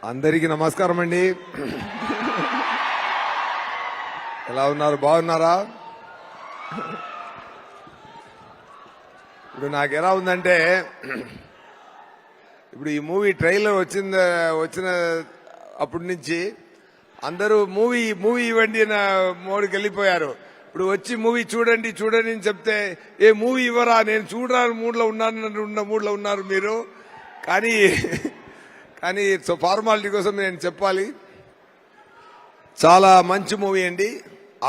అందరికీ నమస్కారం అండి. ఎలా ఉన్నారు? బాగున్నారా? ఇప్పుడు నాకు ఎలా ఉందంటే, ఇప్పుడు ఈ మూవీ ట్రైలర్ వచ్చిన అప్పటి నుంచి అందరూ మూవీ ఇవ్వండి నా మోడికి వెళ్ళిపోయారు. ఇప్పుడు వచ్చి మూవీ చూడండి అని చెప్తే ఏ మూవీ ఇవ్వరా, నేను చూడరాని మూడ్లో ఉన్నారు మీరు. కానీ సో ఫార్మాలిటీ కోసం నేను చెప్పాలి, చాలా మంచి మూవీ అండి.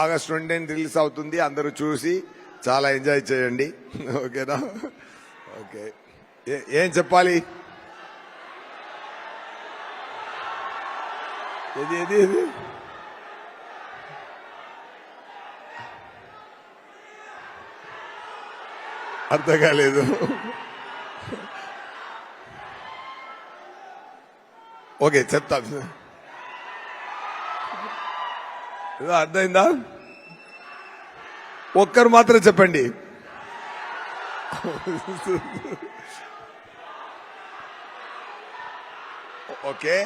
ఆగస్ట్ 20 రిలీజ్ అవుతుంది. అందరూ చూసి చాలా ఎంజాయ్ చేయండి. ఓకేనా? ఓకే, ఏం చెప్పాలి? ఏది అర్థం కాలేదు. ఓకే, చెప్తా. అర్థమైందా? ఒక్కరు మాత్రం చెప్పండి. ఓకే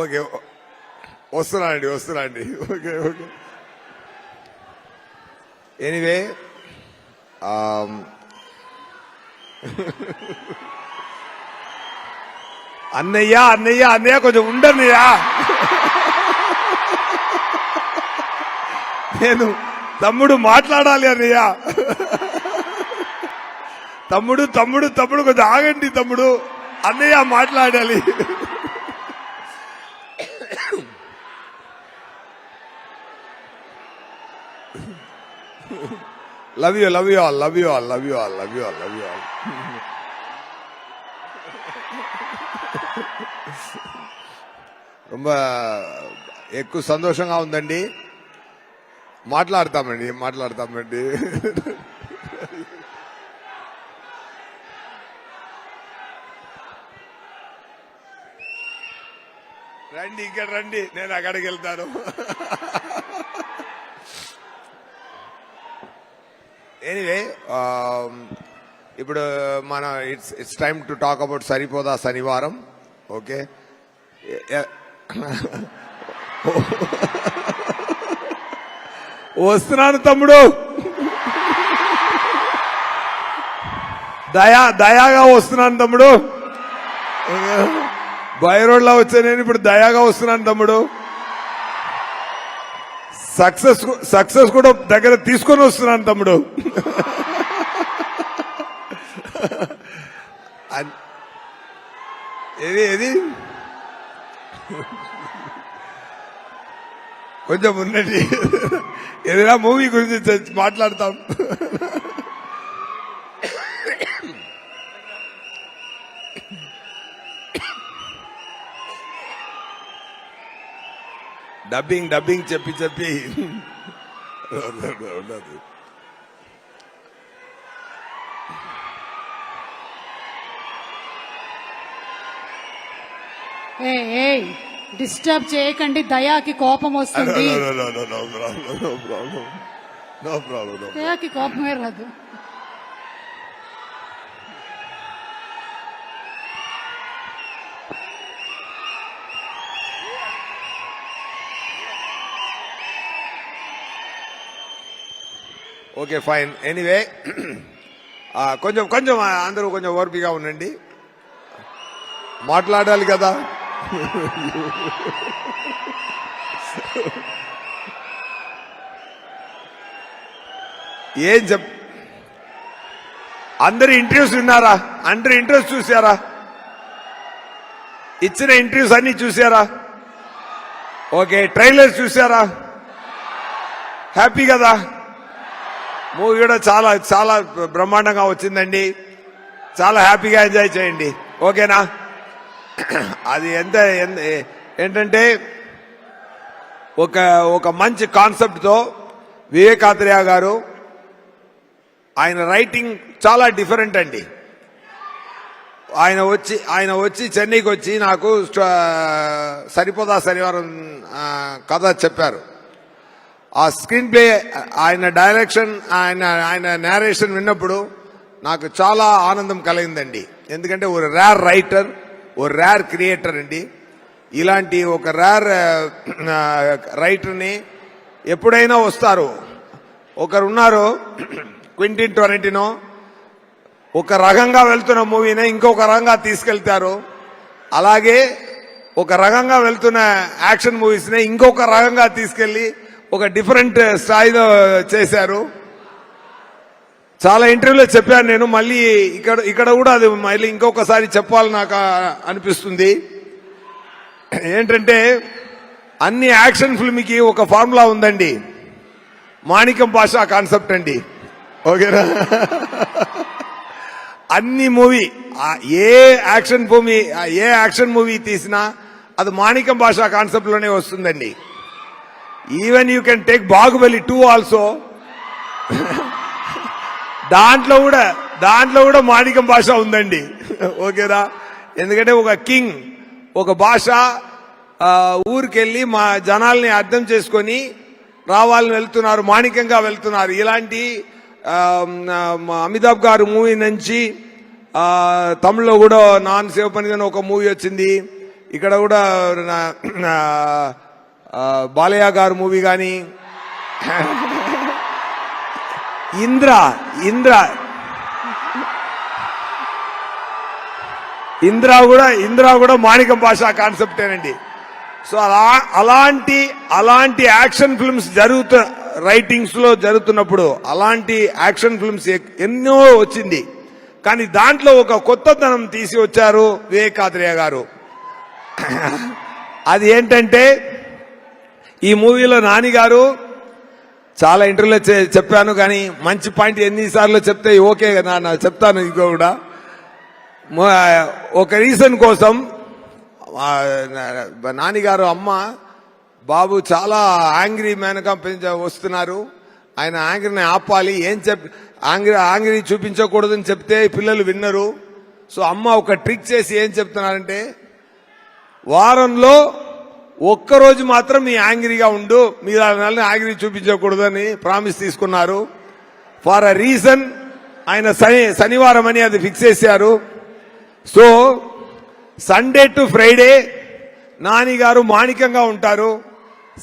ఓకే, వస్తున్నాండి. ఓకే. ఎనీవే, అన్నయ్య కొంచెం ఉండన్నయ్యా. నేను తమ్ముడు మాట్లాడాలి అన్నయ్య. తమ్ముడు కొంచెం ఆగండి తమ్ముడు. అన్నయ్య మాట్లాడాలి. Love you all. ரொம்ப ఎక్కువ సంతోషంగా ఉందండి. మాట్లాడతామండి. రండి, ఇక్కడ రండి, నేను అక్కడికి వెళ్తాను. ఎనీవే, ఇప్పుడు మన it's time to talk about Saripodhaa Sanivaaram. Okay, వస్తున్నాను తమ్ముడు. దయాగా వస్తున్నాను తమ్ముడు. బై రోడ్లో వచ్చా నేను, ఇప్పుడు దయాగా వస్తున్నాను తమ్ముడు. సక్సెస్ కూడా దగ్గర తీసుకొని వస్తున్నాను తమ్ముడు. ఏది కొంచెం ఉన్నది, ఏదైనా మూవీ గురించి మాట్లాడతాం. డబ్బింగ్ చెప్పి ఉండదు. డిస్టర్బ్ చేయకండి, దయాకి కోపం వస్తుంది. దయాకి కోపమే రాదు. Okay, fine. ఎనీవే, కొంచెం అందరూ కొంచెం ఓర్పిగా ఉండండి, మాట్లాడాలి కదా. ఏం అందరు ఇంటర్వ్యూస్ విన్నారా? అందరు ఇంటర్వ్యూస్ చూసారా? ఇచ్చిన ఇంటర్వ్యూస్ అన్ని చూసారా? ఓకే, ట్రైలర్స్ చూసారా? హ్యాపీ కదా? మూవీ కూడా చాలా బ్రహ్మాండంగా వచ్చిందండి. చాలా హ్యాపీగా ఎంజాయ్ చేయండి. ఓకేనా? అది ఏంటంటే ఒక మంచి కాన్సెప్ట్తో వివేకాత్రేయ గారు, ఆయన రైటింగ్ చాలా డిఫరెంట్ అండి. ఆయన వచ్చి చెన్నైకి వచ్చి నాకు సరిపోదా శనివారం కథ చెప్పారు. ఆ స్క్రీన్ ప్లే, ఆయన డైరెక్షన్, ఆయన నేరేషన్ విన్నప్పుడు నాకు చాలా ఆనందం కలిగిందండి. ఎందుకంటే ఒక రేర్ రైటర్, ఒక రేర్ క్రియేటర్ అండి. ఇలాంటి ఒక రేర్ రైటర్ని ఎప్పుడైనా వస్తారు. ఒకరు ఉన్నారు క్వింటిన్ టొరంటినో, ఒక రకంగా వెళ్తున్న మూవీని ఇంకొక రకంగా తీసుకెళ్తారు. అలాగే ఒక రకంగా వెళ్తున్న యాక్షన్ మూవీస్ని ఇంకొక రకంగా తీసుకెళ్లి ఒక డిఫరెంట్ స్థాయిలో చేశారు. చాలా ఇంటర్వ్యూలో చెప్పాను నేను, మళ్ళీ ఇక్కడ కూడా అది మళ్ళీ ఇంకొకసారి చెప్పాలని నాకు అనిపిస్తుంది. ఏంటంటే అన్ని యాక్షన్ ఫిల్మ్కి ఒక ఫార్ములా ఉందండి, మాణిక్యం భాష కాన్సెప్ట్ అండి. ఓకేనా? అన్ని మూవీ ఏ యాక్షన్ మూవీ తీసినా అది మాణిక్యం భాష కాన్సెప్ట్ లోనే వస్తుందండి. Even you can take Baahubali 2 also, దాంట్లో కూడా మాణిక్యం భాష ఉందండి. ఓకేనా? ఎందుకంటే ఒక కింగ్ ఒక భాష ఊరికెళ్ళి మా జనాల్ని అర్థం చేసుకొని రావాలని వెళ్తున్నారు, మాణిక్యంగా వెళ్తున్నారు. ఇలాంటి అమితాబ్ గారు మూవీ నుంచి తమిళ్లో కూడా నాన్ శివపనిదని ఒక మూవీ వచ్చింది. ఇక్కడ కూడా బాలయ్య గారు మూవీ కానీ, ఇంద్ర కూడా మాణిక్యం భాష కాన్సెప్టేనండి. సో అలాంటి యాక్షన్ ఫిల్మ్స్ రైటింగ్స్ లో జరుగుతున్నప్పుడు అలాంటి యాక్షన్ ఫిల్మ్స్ ఎన్నో వచ్చింది. కానీ దాంట్లో ఒక కొత్తదనం తీసి వచ్చారు వివేకాత్రేయ గారు. అది ఏంటంటే ఈ మూవీలో నాని గారు చాలా ఇంటర్వ్యూలో చెప్పాను, కానీ మంచి పాయింట్ ఎన్నిసార్లు చెప్తే ఓకే కదా, నా చెప్తాను ఇంకో కూడా. ఒక రీజన్ కోసం నానిగారు అమ్మ బాబు చాలా యాంగ్రీ మ్యాన్గా వస్తున్నారు, ఆయన యాంగ్రీని ఆపాలి, యాంగ్రీ చూపించకూడదని చెప్తే పిల్లలు విన్నరు. సో అమ్మ ఒక ట్రిక్ చేసి ఏం చెప్తున్నారంటే, వారంలో ఒక్కరోజు మాత్రం మీ యాంగ్రీగా ఉండు, మీరు యాంగ్రీ చూపించకూడదని ప్రామిస్ తీసుకున్నారు. ఫర్ అ రీజన్ ఆయన శనివారం అని అది ఫిక్స్ చేశారు. So Sunday to Friday Nani గారు మాణిక్యంగా ఉంటారు,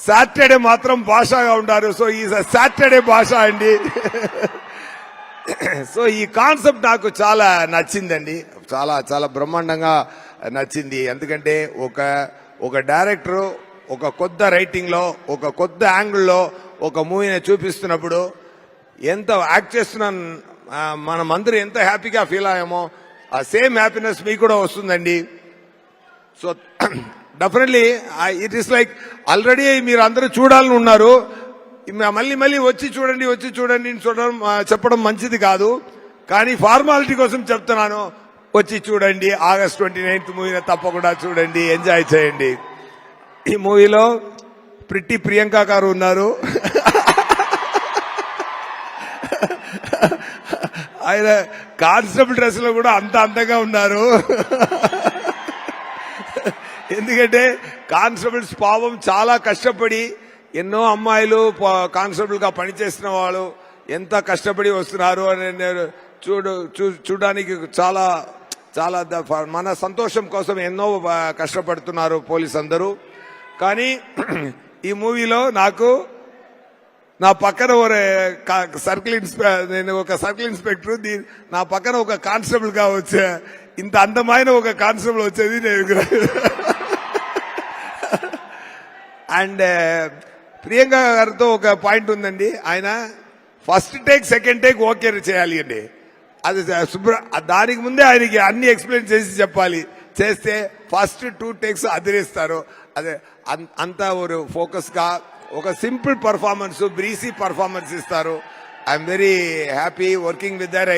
సాటర్డే మాత్రం భాషగా ఉంటారు. సో ఈ సాటర్డే భాష అండి. సో ఈ కాన్సెప్ట్ నాకు చాలా నచ్చిందండి, చాలా చాలా బ్రహ్మాండంగా నచ్చింది. ఎందుకంటే ఒక డైరెక్టర్ ఒక కొత్త రైటింగ్ లో ఒక కొత్త యాంగిల్లో ఒక మూవీని చూపిస్తున్నప్పుడు ఎంత యాక్ట్ చేస్తున్న మనమందరూ ఎంత హ్యాపీగా ఫీల్ అయ్యామో ఆ సేమ్ హ్యాపీనెస్ మీకు కూడా వస్తుందండి. So definitely it is like already మీరు అందరూ చూడాలని ఉన్నారు, మళ్ళీ వచ్చి చూడండి చూడడం చెప్పడం మంచిది కాదు. కానీ ఫార్మాలిటీ కోసం చెప్తున్నాను, వచ్చి చూడండి. August 29th మూవీని తప్పకుండా చూడండి, ఎంజాయ్ చేయండి. ఈ మూవీలో ప్రిట్టి ప్రియాంక గారు ఉన్నారు. ఆయన కానిస్టేబుల్ డ్రెస్ లో కూడా అంత అందంగా ఉన్నారు. ఎందుకంటే కానిస్టేబుల్స్ పాపం చాలా కష్టపడి, ఎన్నో అమ్మాయిలు కానిస్టేబుల్ గా పనిచేసిన వాళ్ళు ఎంత కష్టపడి వస్తున్నారు అని నేను చూడడానికి చాలా చాలా మన సంతోషం కోసం ఎన్నో కష్టపడుతున్నారు పోలీస్ అందరూ. కానీ ఈ మూవీలో నాకు నా పక్కన నేను ఒక సర్కిల్ ఇన్స్పెక్టర్, నా పక్కన ఒక కానిస్టేబుల్ గా వచ్చే ఇంత అందమైన ఒక కానిస్టేబుల్ వచ్చేది నేను. అండ్ ప్రియాంక గారితో ఒక పాయింట్ ఉందండి, ఆయన first take second take okay చేయాలి అండి. అది దానికి ముందే ఆయనకి అన్ని ఎక్స్ప్లెయిన్ చేసి చెప్పాలి, చేస్తే ఫస్ట్ 2 టేక్స్ అదిరేస్తారు. అదే అంతా ఒక ఫోకస్ గా ఒక సింపుల్ పర్ఫార్మెన్స్, బ్రీసీ పర్ఫార్మెన్స్ ఇస్తారు. I'm very happy working with their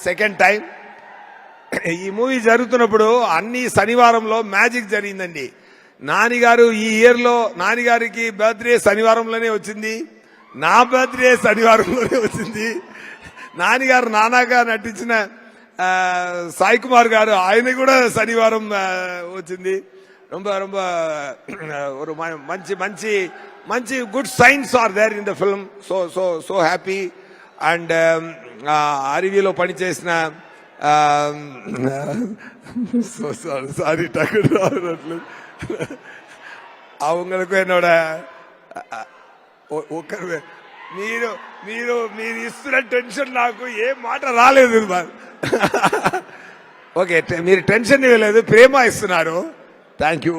second time. ఈ మూవీ జరుగుతున్నప్పుడు అన్ని శనివారంలో మ్యాజిక్ జరిగిందండి. నానిగారు ఈ ఇయర్ లో నానిగారికి బర్త్డే శనివారంలోనే వచ్చింది, నా బర్త్డే శనివారంలోనే వచ్చింది. నానిగారు నానాగా నటించిన సాయి కుమార్ గారు ఆయన కూడా శనివారం వచ్చింది. ரொம்ப ரொம்ப ஒரு మంచి మంచి మంచి good signs are there in the film. So happy. And అరివిలో పనిచేసిన சாரி டக்குனு அவங்களுக்கு என்னோட మీరు ఇస్తున్న టెన్షన్ నాకు ఏ మాట రాలేదు ఓకే మీరు టెన్షన్ ఇవ్వలేదు, ప్రేమ ఇస్తున్నారు. Thank you.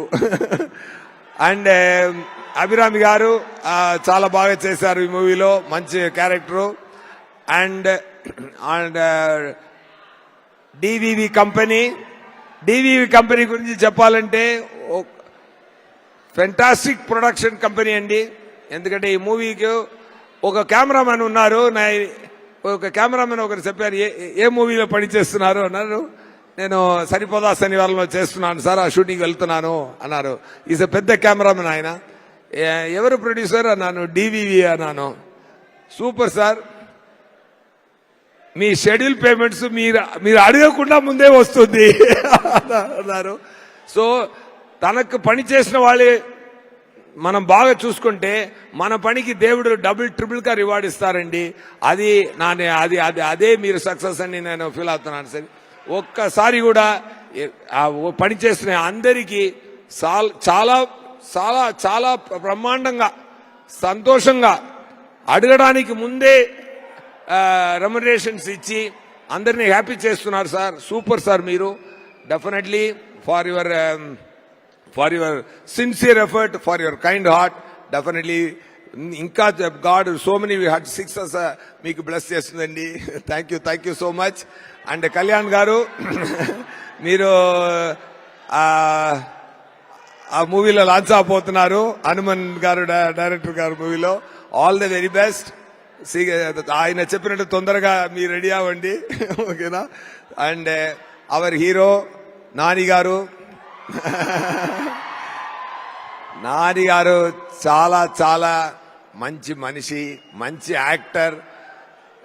అండ్ అభిరామి గారు చాలా బాగా చేశారు ఈ మూవీలో, మంచి character. And and DVV company గురించి చెప్పాలంటే ఫెంటాస్టిక్ ప్రొడక్షన్ కంపెనీ అండి. ఎందుకంటే ఈ మూవీకి ఒక కెమెరామెన్ ఉన్నారు. ఒక కెమెరామెన్ ఒకరు చెప్పారు, ఏ మూవీలో పనిచేస్తున్నారు అన్నారు. నేను సరిపోదా శనివారంలో చేస్తున్నాను సార్, ఆ షూటింగ్ వెళ్తున్నాను అన్నారు. ఈజ్ పెద్ద కెమెరామెన్ ఆయన. ఎవరు ప్రొడ్యూసర్ అన్నాను, డివివి అన్నాను. సూపర్ సార్, మీ షెడ్యూల్ పేమెంట్స్ మీరు అడగకుండా ముందే వస్తుంది అన్నారు. సో తనకు పని చేసిన వాళ్ళే మనం బాగా చూసుకుంటే మన పనికి దేవుడు డబుల్ ట్రిపుల్ గా రివార్డ్ ఇస్తారండి. అదే మీరు సక్సెస్ అని నేను ఫీల్ అవుతున్నాను సార్. ఒక్కసారి కూడా పని చేస్తున్న అందరికీ చాలా చాలా చాలా బ్రహ్మాండంగా సంతోషంగా అడగడానికి ముందే రెమ్యునరేషన్స్ ఇచ్చి అందరినీ హ్యాపీ చేస్తున్నారు సార్. సూపర్ సార్, మీరు definitely for your sincere effort, for your kind heart, definitely ఇంకా God so many heart success మీకు బ్లెస్ చేస్తుందండి. Thank you so much. And Kalyan garu మీరు ఆ మూవీలో లాంచ్ అవబోతున్నారు, హనుమన్ గారు డైరెక్టర్ గారు మూవీలో. All the very best. ఆయన చెప్పినట్టు తొందరగా మీరు రెడీ అవ్వండి, ఓకేనా. అండ్ అవర్ హీరో నాని గారు చాలా చాలా మంచి మనిషి, మంచి actor,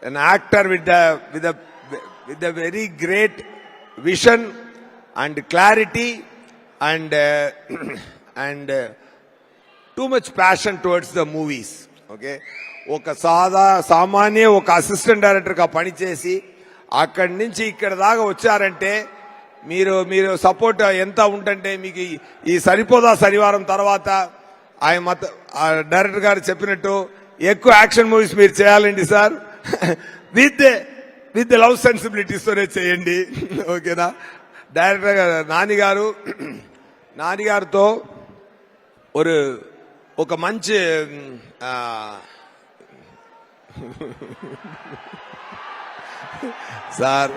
an actor with a very great vision and clarity and too much passion towards the movies. Okay, ఒక సామాన్య ఒక అసిస్టెంట్ డైరెక్టర్ గా పనిచేసి అక్కడి నుంచి ఇక్కడ దాకా వచ్చారంటే మీరు సపోర్ట్ ఎంత ఉంటుంటే మీకు ఈ సరిపోదా శనివారం తర్వాత ఆయన డైరెక్టర్ గారు చెప్పినట్టు ఎక్కువ యాక్షన్ మూవీస్ మీరు చేయాలండి సార్. విత్ లవ్ సెన్సిబిలిటీస్ తోనే చేయండి, ఓకేనా. డైరెక్టర్ గారు నాని గారితో ఒక మంచి సార్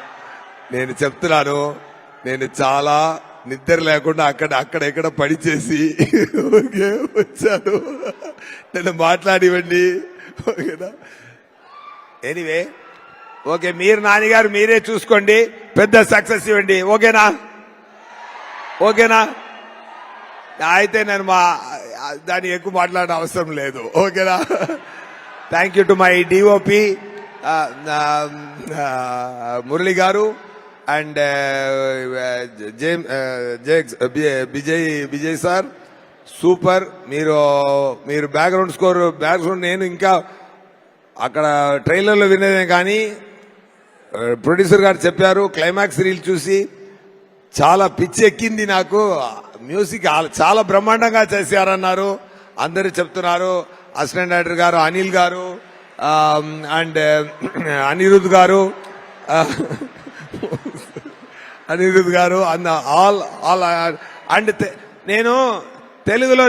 నేను చెప్తున్నాను, నేను చాలా నిద్ర లేకుండా అక్కడ పనిచేసి ఓకే వచ్చాను. నేను మాట్లాడివ్వండి, ఓకేనా. ఎనీవే ఓకే, మీరు నాన్నగారు మీరే చూసుకోండి, పెద్ద సక్సెస్ ఇవ్వండి, ఓకేనా. అయితే నేను దాన్ని ఎక్కువ మాట్లాడే అవసరం లేదు, ఓకేనా. Thank you to my DOP Murali గారు అండ్ విజయ్ సార్. సూపర్. మీరు బ్యాక్గ్రౌండ్ నేను ఇంకా అక్కడ ట్రైలర్లో వినేదే కానీ ప్రొడ్యూసర్ గారు చెప్పారు, క్లైమాక్స్ రీల్ చూసి చాలా పిచ్చి ఎక్కింది నాకు, మ్యూజిక్ చాలా బ్రహ్మాండంగా చేశారన్నారు అందరూ చెప్తున్నారు. అసిస్టెంట్ డైరెక్టర్ గారు అనిల్ గారు అండ్ అనిరుద్ గారు ఆల్ అండ్ నేను తెలుగులో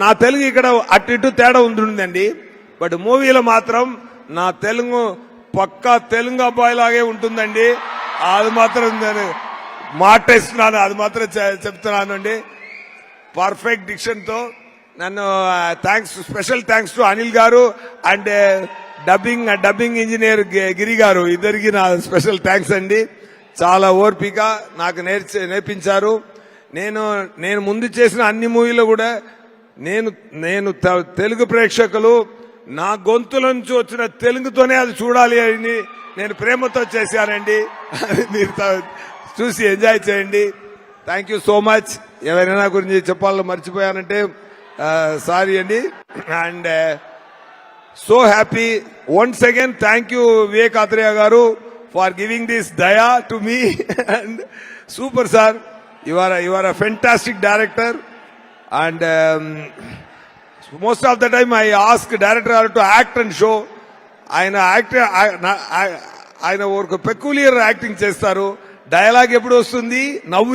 నా తెలుగు ఇక్కడ అటు ఇటు తేడా ఉంటుందండి. బట్ మూవీలో మాత్రం నా తెలుగు పక్కా తెలుగు అబ్బాయి లాగే ఉంటుందండి. అది మాత్రం నేను మాటేస్తున్నాను, అది మాత్రం చెప్తున్నాను అండి. పర్ఫెక్ట్ డిక్షన్ తో నన్ను స్పెషల్ థ్యాంక్స్ టు అనిల్ గారు అండ్ డబ్బింగ్ ఇంజనీర్ గిరి గారు, ఇద్దరికి నా స్పెషల్ థ్యాంక్స్ అండి. చాలా ఓర్పిక నాకు నేర్పించారు. నేను ముందు చేసిన అన్ని మూవీలో కూడా నేను తెలుగు ప్రేక్షకులు నా గొంతుల నుంచి వచ్చిన తెలుగుతోనే అది చూడాలి అని నేను ప్రేమతో చేశానండి. మీరు చూసి ఎంజాయ్ చేయండి. Thank you so much. ఎవరైనా గురించి చెప్పాలని మర్చిపోయానంటే సారీ అండి. And so happy once again. Thank you Vivek Athreya garu for giving this Daya to me. And super, sir. You are a fantastic director. And most of the time I ask director to act and show. ఆయన ఒక peculiar acting చేస్తారు. Dialogue ఎప్పుడు వస్తుంది, నవ్వు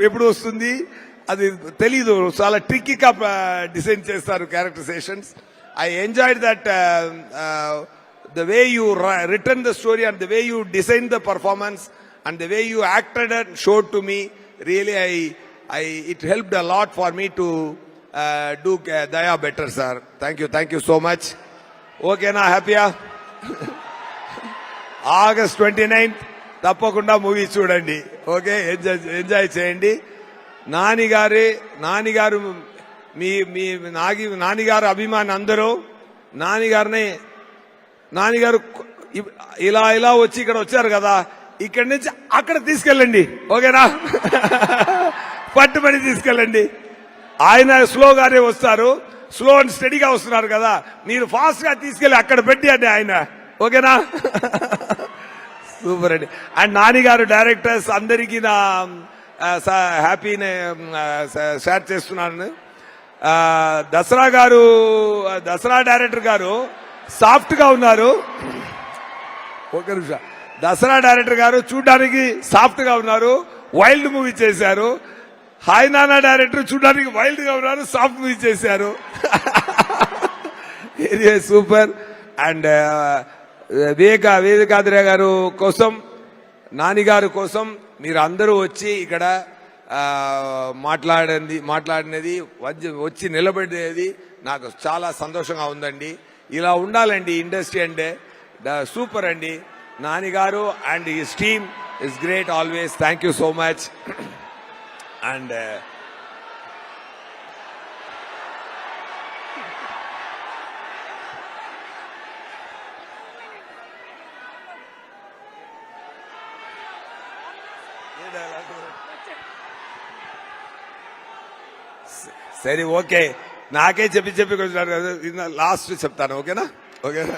ఎప్పుడు వస్తుంది అది తెలీదు. చాలా ట్రిక్కీగా డిజైన్ చేస్తారు characterisations. I enjoyed that the way you written the story and the way you designed the performance and the way you acted and showed to me, really it helped a lot for me to do Daya better, sir. Thank you so much. Okay na, happy ah? August 29th తప్పకుండా movie చూడండి. Okay, enjoy చేయండి. నానిగారు మీ నానిగారు అభిమాని అందరూ నానిగారు ఇలా వచ్చి ఇక్కడ వచ్చారు కదా, ఇక్కడి నుంచి అక్కడ తీసుకెళ్ళండి. ఓకేనా? పట్టుబడి తీసుకెళ్ళండి. ఆయన స్లోగానే వస్తారు, స్లో అండ్ స్టడీగా వస్తున్నారు కదా, మీరు ఫాస్ట్ గా తీసుకెళ్లి అక్కడ పెట్టి అండి ఆయన. ఓకేనా? సూపర్ అండి. అండ్ నానిగారు డైరెక్టర్స్ అందరికీ నా హ్యాపీ షేర్ చేస్తున్నాను. దసరా డైరెక్టర్ గారు సాఫ్ట్ గా ఉన్నారు. ఒక నిమిషం. దసరా డైరెక్టర్ గారు చూడడానికి సాఫ్ట్ గా ఉన్నారు, వైల్డ్ మూవీ చేశారు. హాయ్ నానా డైరెక్టర్ చూడడానికి వైల్డ్ గా ఉన్నారు, సాఫ్ట్ మూవీ చేశారు. సూపర్. అండ్ వివేకాద్రి గారు కోసం, నానిగారు కోసం మీరు అందరూ వచ్చి ఇక్కడ మాట్లాడినది వచ్చి నిలబడేది నాకు చాలా సంతోషంగా ఉందండి. ఇలా ఉండాలండి ఇండస్ట్రీ అంటే. సూపర్ అండి. Nani garu and his team is great always. Thank you so much. And సరే, ఓకే, నాకే చెప్పి లాస్ట్ చెప్తాను. ఓకేనా? ఓకేనా?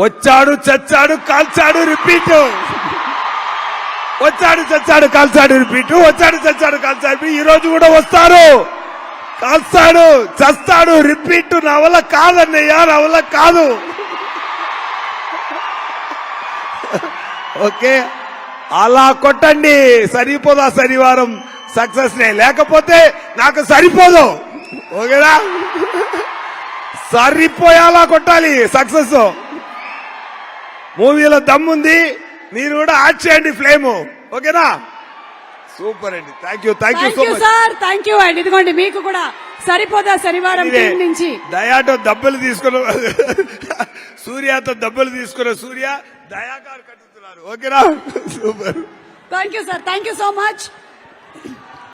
వచ్చాడు చచ్చాడు కాల్చాడు రిపీట్, వచ్చాడు చచ్చాడు కాల్చాడు రిపీట్, వచ్చాడు చచ్చాడు కాల్చాడు. ఈ రోజు కూడా వస్తారు, కాల్స్తాడు చస్తాడు రిపీట్. నా వల్ల కాదన్నయ్యా, నా వల్ల కాదు. ఓకే, అలా కొట్టండి. సరిపోదా శనివారం సక్సెస్ నే, లేకపోతే నాకు సరిపోదు. ఓకేనా? సరిపోయేలా కొట్టాలి సక్సెస్. మూవీలో దమ్ముంది, మీరు కూడా యాడ్ చేయండి ఫ్లేమ్. ఓకేనా? సూపర్ అండి. Thank you so much sir. Thank you అండి. ఇదిగోండి మీకు కూడా సరిపోదా శనివారం టీం నుంచి దయాతో దెబ్బలు తీసుకున్న సూర్యతో దెబ్బలు తీసుకున్న సూర్య దయాగారు కట్టుతున్నారు. ఓకేనా? Super. Thank you sir. Thank you so much.